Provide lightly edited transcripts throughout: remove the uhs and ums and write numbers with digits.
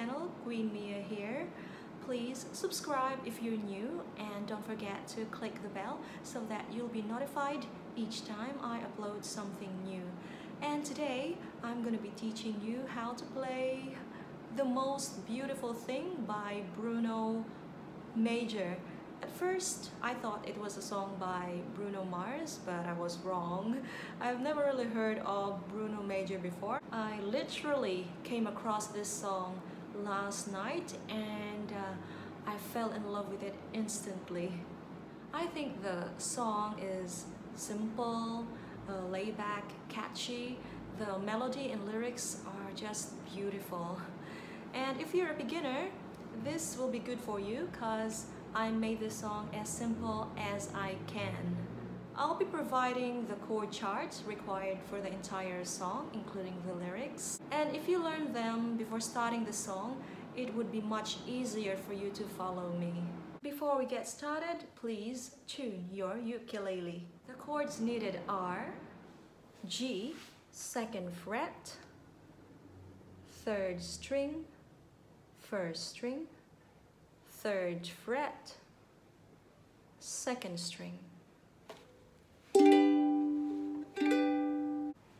channel, Queen Mia here. Please subscribe if you're new and don't forget to click the bell so that you'll be notified each time I upload something new. And today I'm going to be teaching you how to play The Most Beautiful Thing by Bruno Major. At first, I thought it was a song by Bruno Mars, but I was wrong. I've never really heard of Bruno Major before. I literally came across this song last night and I fell in love with it instantly. I think the song is simple, laid back, catchy. The melody and lyrics are just beautiful. And if you're a beginner, this will be good for you because I made this song as simple as I can. I'll be providing the chord charts required for the entire song, including the lyrics. And if you learn them before starting the song, it would be much easier for you to follow me. Before we get started, please tune your ukulele. The chords needed are G, 2nd fret, 3rd string, 1st string, 3rd fret, 2nd string,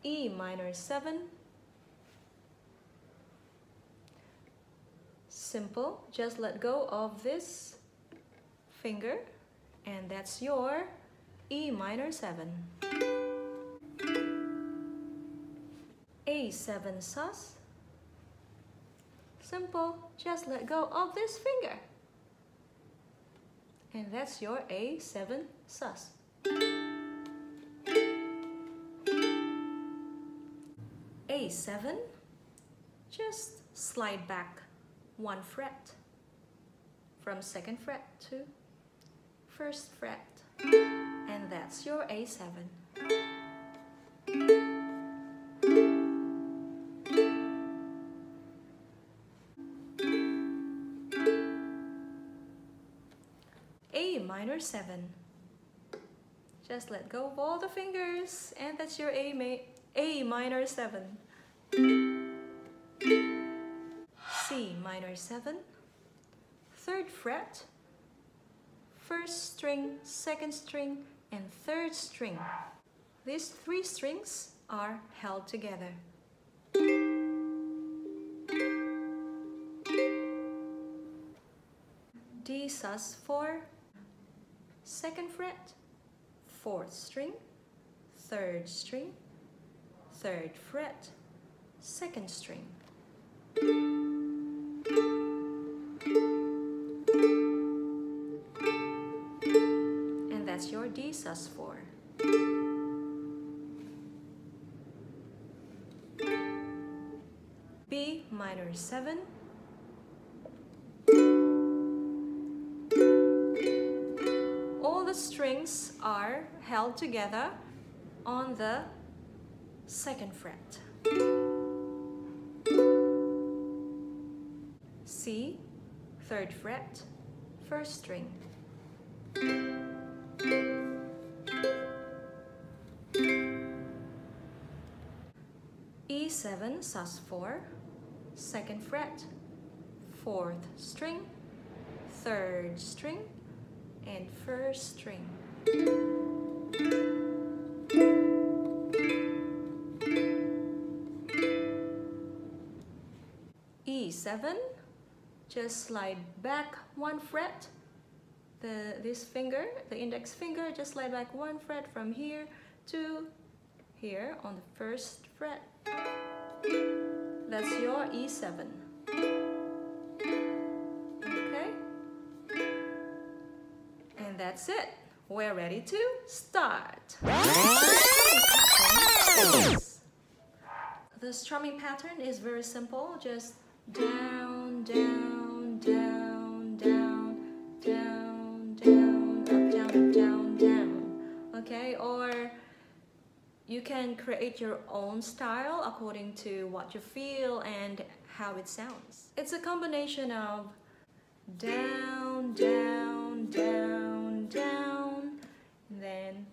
E minor 7, simple, just let go of this finger and that's your E minor 7, A7 sus, simple, just let go of this finger. And that's your A7 sus. A7, just slide back 1 fret from 2nd fret to 1st fret. And that's your A7. A minor 7. Just let go of all the fingers and that's your A minor 7. C minor 7. 3rd fret, 1st string, 2nd string, and 3rd string. These 3 strings are held together. D sus 4. 2nd fret, 4th string, 3rd string, 3rd fret, 2nd string. And that's your D sus 4. B minor 7. Strings are held together on the 2nd fret. C, 3rd fret, 1st string. E7 sus 4, 2nd fret, 4th string, 3rd string, and 1st string. E7, just slide back 1 fret. This finger, the index finger, just slide back 1 fret from here to here on the 1st fret. That's your E7. And that's it. We're ready to start. The strumming pattern is very simple. Just down, down, down, down, down, down, up, down, up, down, down. Okay, or you can create your own style according to what you feel and how it sounds. It's a combination of down, down, down, down, and then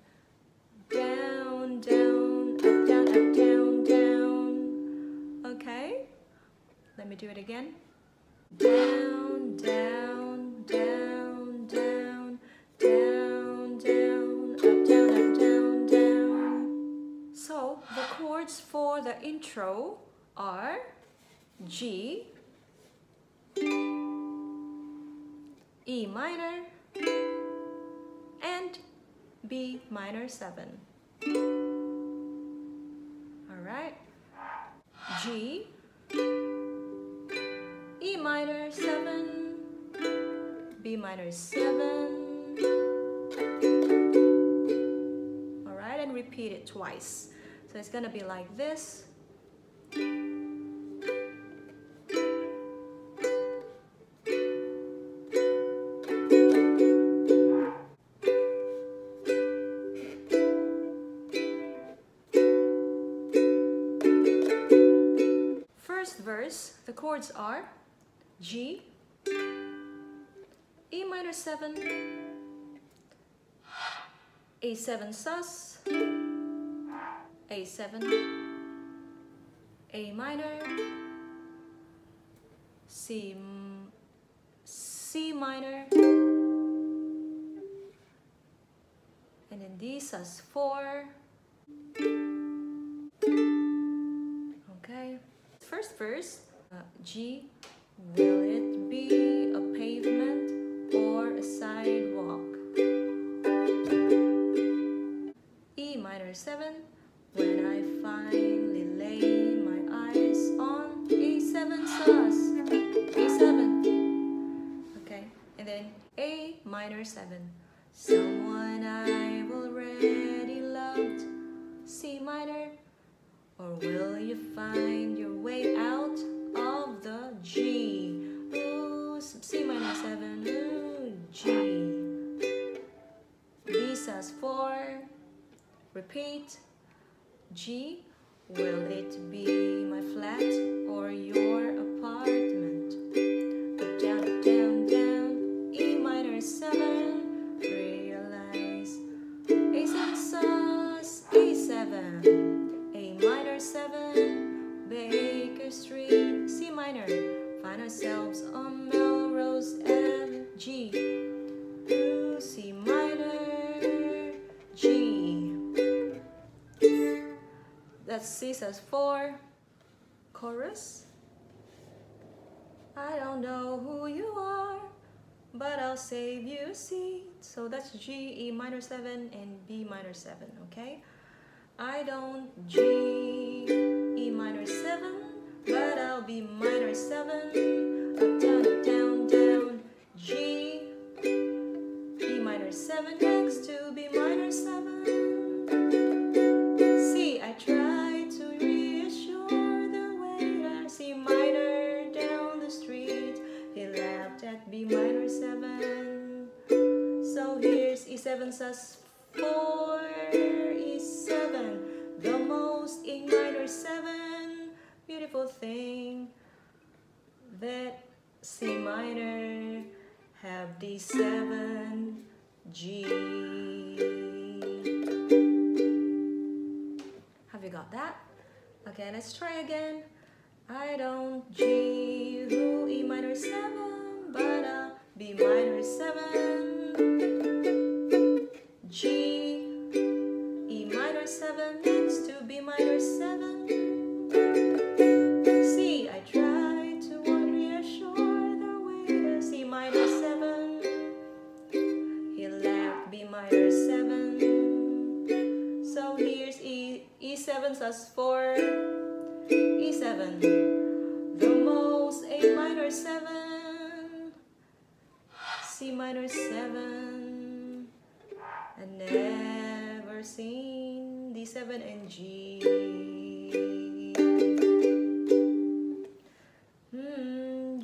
down, down, up, down, up, down, down. Okay, let me do it again. intro are G, E minor, and B minor 7. Alright, G, E minor 7, B minor 7. Alright, and repeat it twice. So it's gonna be like this. First verse, the chords are G, E minor 7, A7 sus, A7, A minor, C minor, and then D sus 4. Okay. First verse, G, will it be a pavement or a sidewalk? E minor 7, when I finally lay my eyes on A7 sus, A7. Okay, and then A minor 7, someone I've already loved, C minor. Or will you find your way out of the G? Ooh, C minor 7, ooh, G. B sus 4, repeat. G, will it be my flat or your apartment? Down, down, down, E minor 7, realize. A7 sus, A7. Minor 7, Baker Street, C minor, find ourselves on Melrose Ave, G, ooh, C minor, G. That's C sus 4, chorus. I don't know who you are, but I'll save you a seat. So that's G, E minor 7, and B minor 7, okay? I don't G, E minor 7, but I'll be minor 7. Up, down, down, G, E minor 7 next to B minor 7. C, I try to reassure the waiter. C minor down the street, he laughed at B minor 7. So here's E7 sus 4, E7, the most E minor 7, beautiful thing that C minor have D7, G. Have you got that? Okay, let's try again. I don't G, who E minor 7, but B minor 7. G, E minor 7 next to B minor 7. C, I try to reassure the waiter. C minor 7, he laughed B minor 7. So here's E7 sus 4, E7, the most A minor 7, C minor 7. I never seen D7 and G.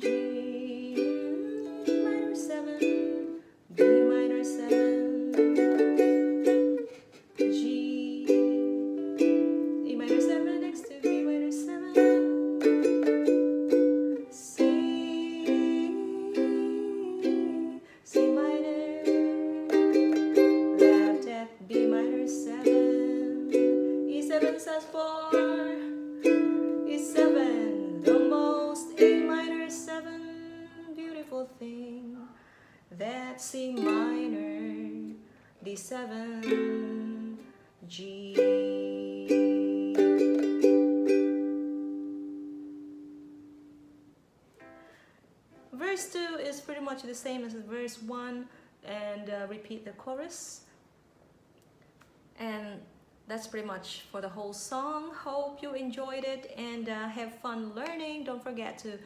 G, minor 7, B minor 7, G, E minor 7 next to B minor 7, C, C minor, left at B minor 7, E7 sus 4, E7, the most A minor 7, beautiful thing, that C minor, D7, G. much the same as the verse 1, and repeat the chorus. And that's pretty much for the whole song. Hope you enjoyed it and have fun learning. Don't forget to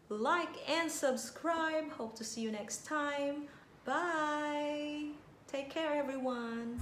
like and subscribe. Hope to see you next time. Bye. Take care, everyone.